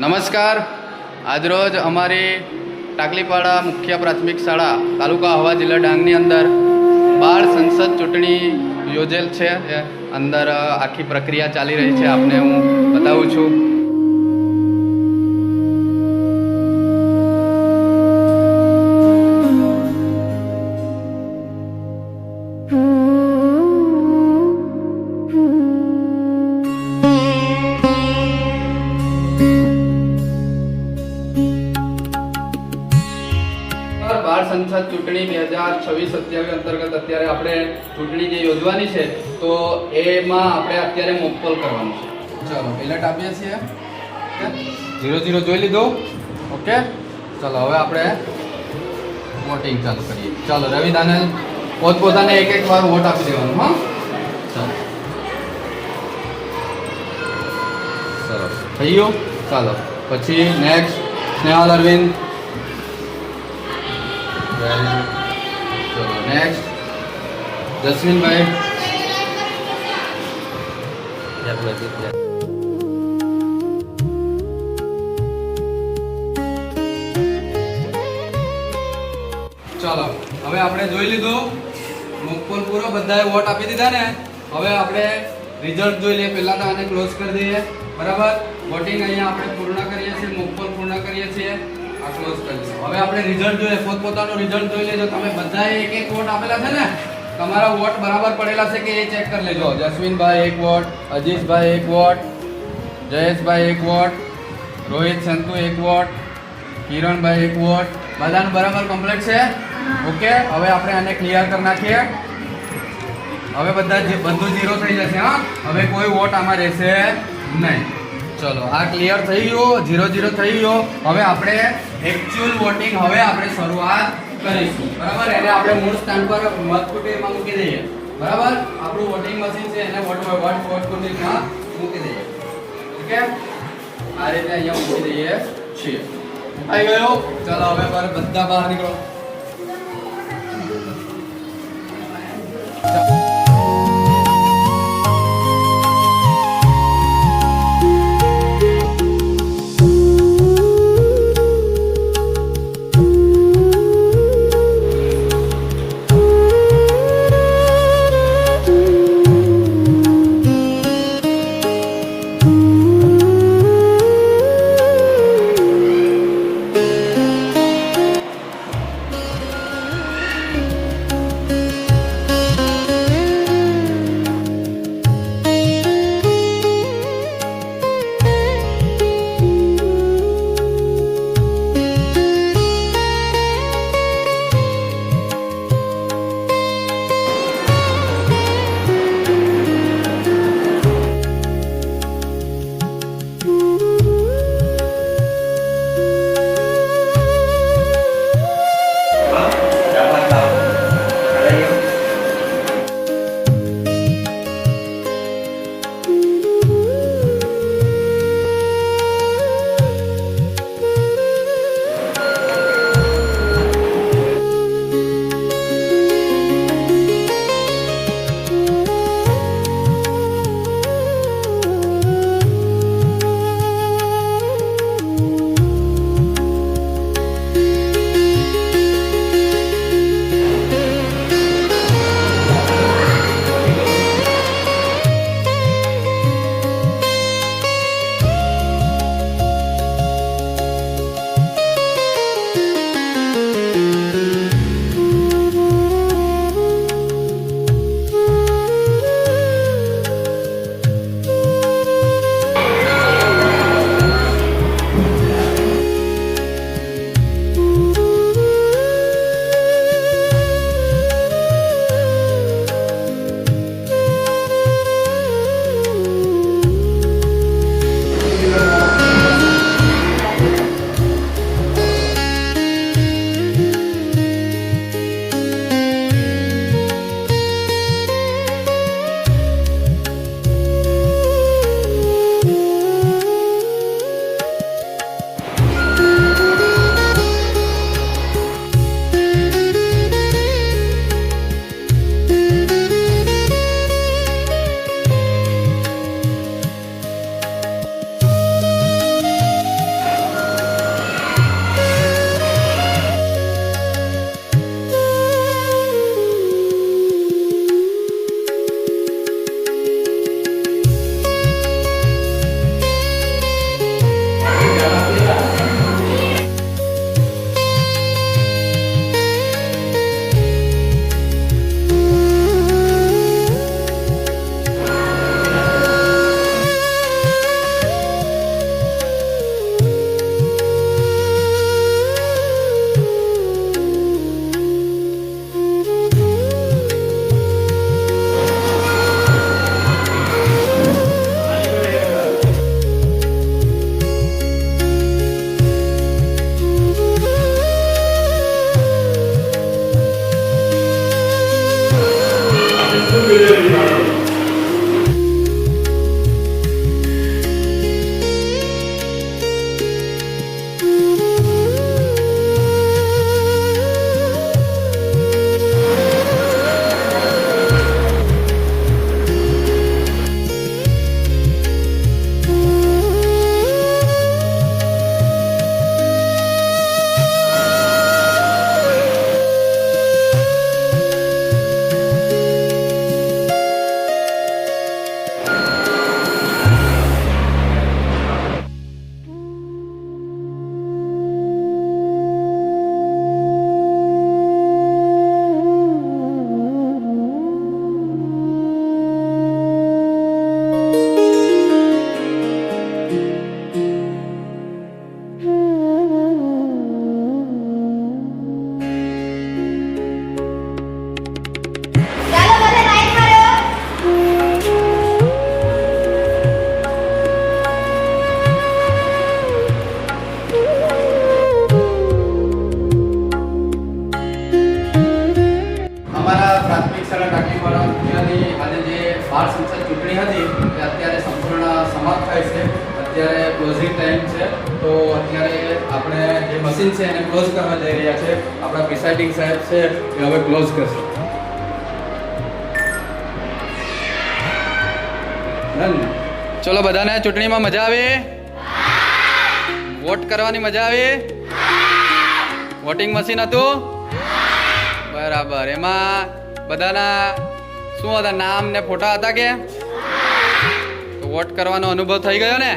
નમસ્કાર. આજરોજ અમારી ટાકલીપાડા મુખ્ય પ્રાથમિક શાળા તાલુકા આહવા જિલ્લા ડાંગની અંદર બાળ સંસદ ચૂંટણી યોજેલ છે. અંદર આખી પ્રક્રિયા ચાલી રહી છે, આપને હું બતાવું છું. બાળ સંસદ ચૂંટણી 2026-27 અંતર્ગત અત્યારે આપણે ચૂંટણી જે યોજવાની છે તો એમાં આપણે અત્યારે મોકપોલ કરવાનું છે. ચલો બેલેટ આપીએ છીએ. 0-0 જોઈ લીધું. ઓકે, ચલો હવે આપણે વોટિંગ ચાલુ કરીએ. ચાલો રવિદાને પોતપોતાને એક વાર વોટ આપી દેવાનો. હા, ચાલો સરસ થઈ ગયું. ચાલો પછી નેક્સ્ટ સ્નેહલ અરવિંદ. ચલો નેક્સ્ટ જસ્મીનભાઈ. ચાલો હવે આપણે જોઈ લીધું મોકપોલ પૂરો, બધાએ વોટ આપી દીધા ને. હવે આપણે રિઝલ્ટ જોઈ લઈએ. પહેલા તો આને ક્લોઝ કરી દઈએ. બરાબર, વોટિંગ અહીંયા આપણે પૂર્ણ કરીએ છીએ, મોકપોલ પૂર્ણ કરીએ છીએ. આ ક્લોઝ કરીશું. હવે આપણે રિઝલ્ટ જોઈએ, પોતપોતાનું રિઝલ્ટ જોઈ લેજો. તમે બધાએ એક એક વોટ આપેલા છે ને, તમારા વોટ બરાબર પડેલા છે કે એ ચેક કરી લેજો. Jasminbhai 1 vote, Ajishbhai 1 vote, Jayeshbhai 1 vote, Rohit Santu 1 vote, Kiranbhai 1 vote. બધાનું બરાબર કમ્પ્લીટ છે. ઓકે, હવે આપણે આને ક્લિયર કરી નાખીએ. હવે બધું 0 થઈ જશે. હા, હવે કોઈ વોટ આમાં રહેશે નહીં. ચલો આ ક્લિયર થઈ ગયું, 0-0 થઈ ગયો. હવે આપણે એકચ્યુઅલ વોટિંગ હવે આપણે શરૂઆત કરીશું. બરાબર, એને આપણે મૂળ સ્થાન પર મતકુટીરમાં મૂકી દઈએ. બરાબર, આપણું વોટિંગ મશીન છે એને વોટકુટીમાં મૂકી દઈએ. ઓકે, આ રીતે અહીંયા મૂકી દઈએ છીએ. આવી ગયો. ચલો હવે બધા બહાર નીકળો. ટાઈમ છે, તો અત્યારે આપણે જે મશીન છે એને ક્લોઝ કરવા જઈ રહ્યા છે. આપણા પ્રિસાઇડિંગ સાહેબ છે એ હવે ક્લોઝ કરશે. ચલો, બધાને ચૂંટણીમાં મજા આવી? વોટ કરવાની મજા આવી? વોટિંગ મશીન હતું બરાબર. એમાં બધાના શું હતા, નામ ને ફોટા હતા કે? તો વોટ કરવાનો અનુભવ થઈ ગયો ને?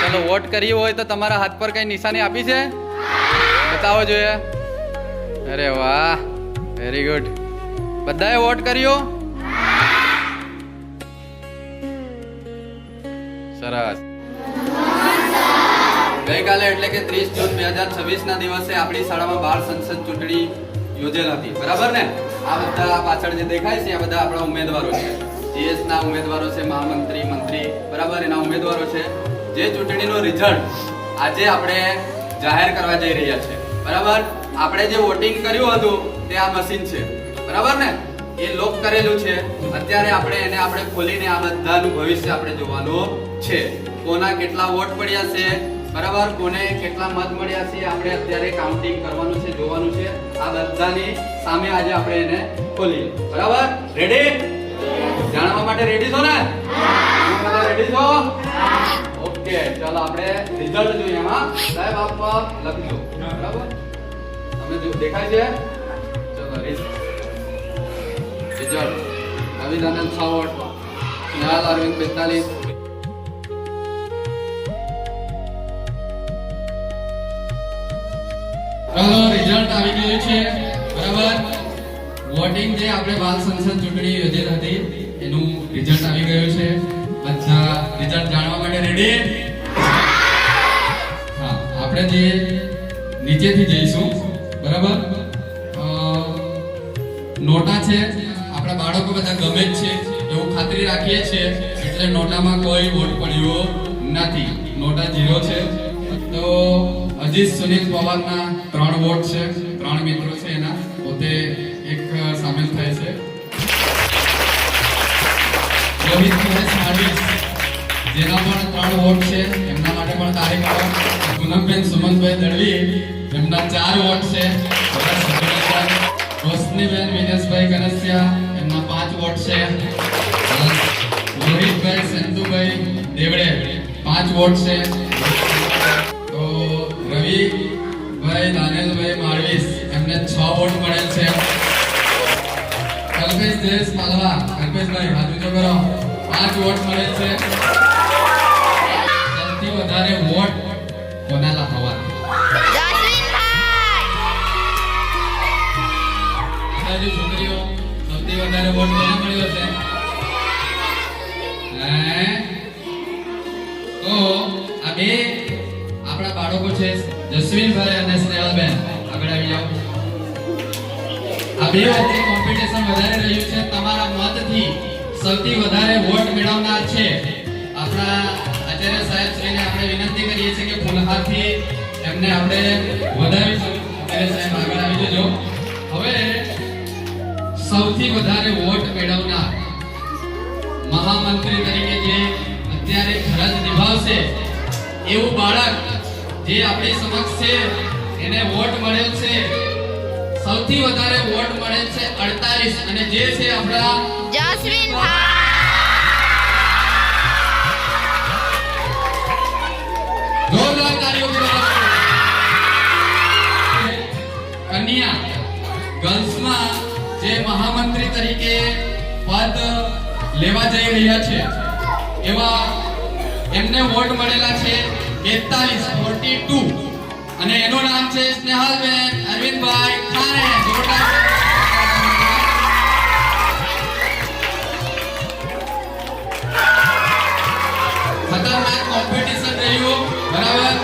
ચલો, વોટ કર્યું હોય તો તમારા હાથ પર કઈ નિશાની આપી છે? બતાવો જોઈએ. અરે વાહ, વેરી ગુડ. બધાએ વોટ કર્યો? સરસ. ગઈકાલે એટલે કે 30 જૂન 2026 ના દિવસે આપણી શાળામાં બાળ સંસદ ચૂંટણી યોજેલ હતી, બરાબર ને? આ બધા પાછળ જે દેખાય છે આ બધા આપણા ઉમેદવારો છે. જીએસ ના ઉમેદવારો છે, મહામંત્રી, મંત્રી, બરાબર, એના ઉમેદવારો છે. જે ચૂંટણીનો રિઝલ્ટ આજે આપણે જાહેર કરવા જઈ રહ્યા છે, બરાબર. આપણે જે વોટિંગ કર્યું હતું તે આ મશીન છે, બરાબર ને? એ લોક કરેલું છે. અત્યારે આપણે ખોલીને આ બધાનું ભવિષ્ય આપણે જોવાનું છે. કોના કેટલા વોટ પડ્યા છે, બરાબર, કોને કેટલા મત મળ્યા છે, આપણે અત્યારે કાઉન્ટિંગ કરવાનું છે, જોવાનું છે. આ બધાની સામે આજે આપણે એને ખોલીએ, બરાબર. રેડી? જાણવા માટે રેડી છો ને? બધા રેડી છો? ઓકે, ચાલો આપણે રિઝલ્ટ જોઈએ. હા સાહેબ, આપ લખજો, બરાબર. તમે જો દેખાય છે? ચલો, રિઝલ્ટ. નવીન આનંદ 6 વોટ, સ્નેહલ અરવિંદ 42. ચલો, રિઝલ્ટ આવી ગયું છે, બરાબર. વોટિંગ જે આપણે બાલ સંસદ ચૂંટણી યોજેલ હતી એનું રિઝલ્ટ આવી ગયું છે. બધા રિઝલ્ટ જાણવા માટે રેડી? હા, આપણે જે નીચેથી જઈશું, બરાબર. નોટા છે, આપણા બાળકો બધા ગમે જ છે એવું ખાતરી રાખીએ છીએ, એટલે નોટામાં કોઈ વોટ પડ્યો નથી. નોટા 0 છે. તો અજીત સુનિલ પવારના 3 વોટ છે, 3 મિત્રો છે, એના પોતે એક સામેલ થાય છે. રોહિત મહેશ માળવીસ, જેના પણ 3 વોટ છે, એમના માટે પણ તારીખ આપો. પૂનમબેન સુમનભાઈ દળવી, એમના 4 વોટ છે. રોશનીબેન વિનેશભાઈ કનસિયા, એમના 5 વોટ છે. રોહિતભાઈ સંતુભાઈ દેવડે 5 વોટ છે. તો રવિભાઈ દાનેલભાઈ માળવીસ, એમને 6 વોટ મળેલ છે. કલ્પેશ દેશ માલવા, કલ્પેશભાઈ હાથ ઊંચો કરો, 5 વોટ મળેલ છે. સૌથી વધારે વોટ કોના લખાવા? છોકરીઓ સૌથી વધારે વોટ કોને મળ્યો છે? તો આ બે આપણા બાળકો છે, જસ્વીનભાઈ અને સ્નેહલબેન, આગળ આવી જાઓ. આ બે વચ્ચે કોમ્પિટિશન વધારે રહ્યું છે. તમારા મતથી સૌથી વધારે વોટ મેળવનાર છે આપણા આચાર્ય સાહેબ શ્રીને આપણે વિનંતી કરીએ છીએ કે ફૂલહારથી એમને આપણે વધાવીશું. આચાર્ય સાહેબ આગળ આવી જજો. હવે સૌથી વધારે વોટ મેળવનાર મહામંત્રી તરીકે જે અત્યારે ફરજ નિભાવશે એવું બાળક જે આપણી સમક્ષ છે, એને વોટ મળ્યો છે. સૌથી વધારે વોટ મળે છે 48, અને જે છે આપણા જસ્વીનભાઈ. જોરદાર તાળીઓ કન્યા ગર્લ્સમાં જે મહામંત્રી તરીકે પદ લેવા જઈ રહ્યા છે એવા એમને વોટ મળેલા છે 42 અને એનું નામ છે સ્નેહલબેન અરવિંદભાઈ ખાને. ખતરનાક કોમ્પિટિશન રહ્યું, બરાબર.